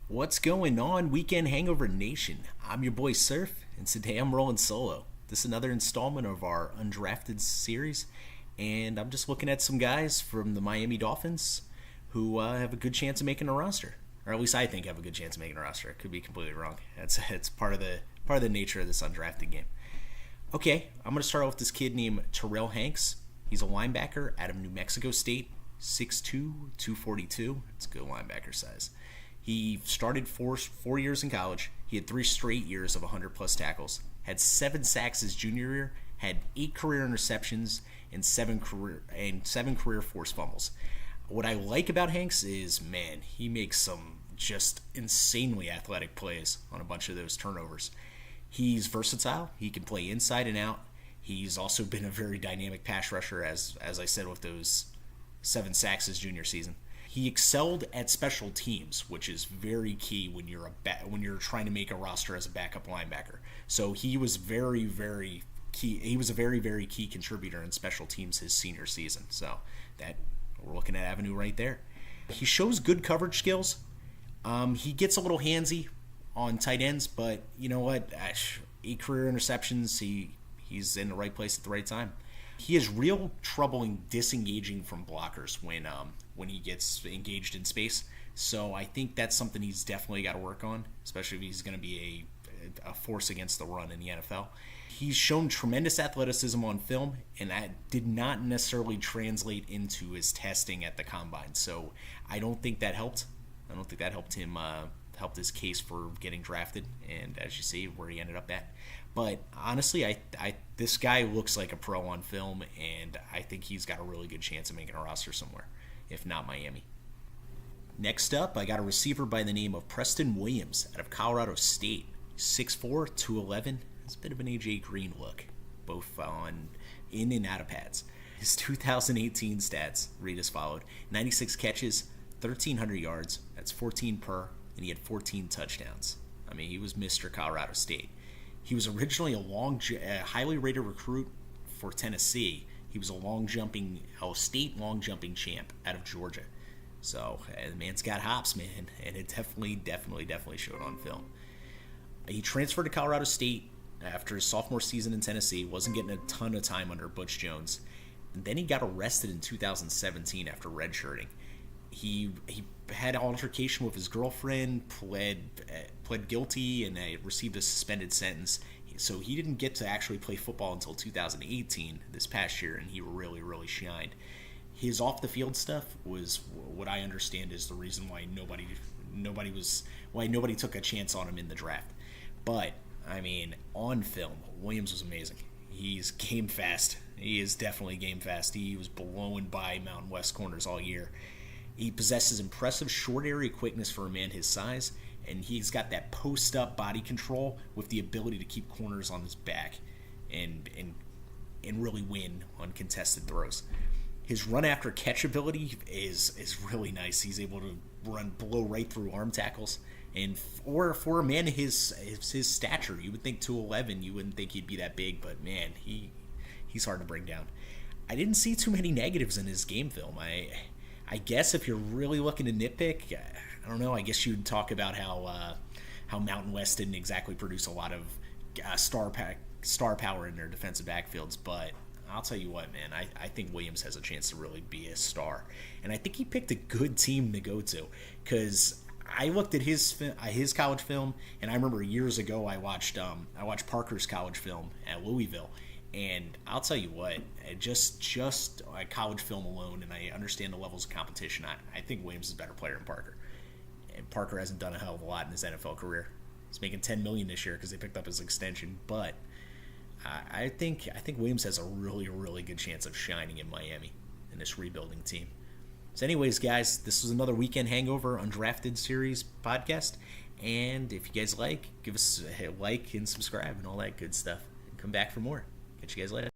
What's going on, Weekend Hangover Nation? I'm your boy Surf, and today I'm rolling solo. This is another installment of our Undrafted series, and I'm just looking at some guys from the Miami Dolphins who have a good chance of making a roster, or at least I think have a good chance of making a roster. It could be completely wrong. It's part of the nature of this undrafted game. Okay, I'm gonna start off with this kid named Terrell Hanks. He's a linebacker out of New Mexico State, 6'2", 242. It's a good linebacker size. He started four years in college. He had 3 straight years of 100-plus tackles, had 7 sacks his junior year, had 8 career interceptions, and seven career forced fumbles. What I like about Hanks is, man, he makes some just insanely athletic plays on a bunch of those turnovers. He's versatile. He can play inside and out. He's also been a very dynamic pass rusher, as I said, with those 7 sacks his junior season. He excelled at special teams, which is very key when you're trying to make a roster as a backup linebacker. So he was very key. He was a very key contributor in special teams his senior season. So that we're looking at avenue right there. He shows good coverage skills. He gets a little handsy on tight ends, but you know what? 8 career interceptions. He's in the right place at the right time. He has real trouble in disengaging from blockers when he gets engaged in space. So I think that's something he's definitely got to work on, especially if he's going to be a force against the run in the NFL. He's shown tremendous athleticism on film, and that did not necessarily translate into his testing at the combine. So I don't think that helped. I don't think that helped him helped his case for getting drafted, and as you see, where he ended up at. But honestly, this guy looks like a pro on film, and I think he's got a really good chance of making a roster somewhere, if not Miami. Next up, I got a receiver by the name of Preston Williams out of Colorado State. 6'4", 211. It's a bit of an AJ Green look, both on in and out of pads. His 2018 stats read as followed: 96 catches, 1,300 yards. That's 14 per, and he had 14 touchdowns. I mean, he was Mr. Colorado State. He was originally a highly rated recruit for Tennessee. He was a state long jumping champ out of Georgia. So the man's got hops, man, and it definitely showed on film. He transferred to Colorado State after his sophomore season in Tennessee. Wasn't getting a ton of time under Butch Jones, and then he got arrested in 2017 after redshirting. He had an altercation with his girlfriend, pled guilty, and received a suspended sentence. So he didn't get to actually play football until 2018, this past year, and he really shined. His off the field stuff was what I understand is the reason why nobody took a chance on him in the draft. But I mean, on film, Williams was amazing. He's game fast. He is definitely game fast. He was blowing by Mountain West corners all year. He possesses impressive short area quickness for a man his size, and he's got that post-up body control with the ability to keep corners on his back and really win on contested throws. His run after catch ability is really nice. He's able to blow right through arm tackles, and for a man his stature, you would think 211, you wouldn't think he'd be that big, but man, he's hard to bring down. I didn't see too many negatives in his game film. I guess if you're really looking to nitpick, I don't know. I guess you'd talk about how Mountain West didn't exactly produce a lot of star power in their defensive backfields. But I'll tell you what, man, I think Williams has a chance to really be a star, and I think he picked a good team to go to. Because I looked at his college film, and I remember years ago I watched Parker's college film at Louisville. And I'll tell you what, just college film alone, and I understand the levels of competition, I think Williams is a better player than Parker. And Parker hasn't done a hell of a lot in his NFL career. He's making $10 million this year because they picked up his extension. But I think Williams has a really good chance of shining in Miami in this rebuilding team. So anyways, guys, this was another Weekend Hangover Undrafted series podcast. And if you guys like, give us a like and subscribe and all that good stuff. And come back for more. Catch you guys later.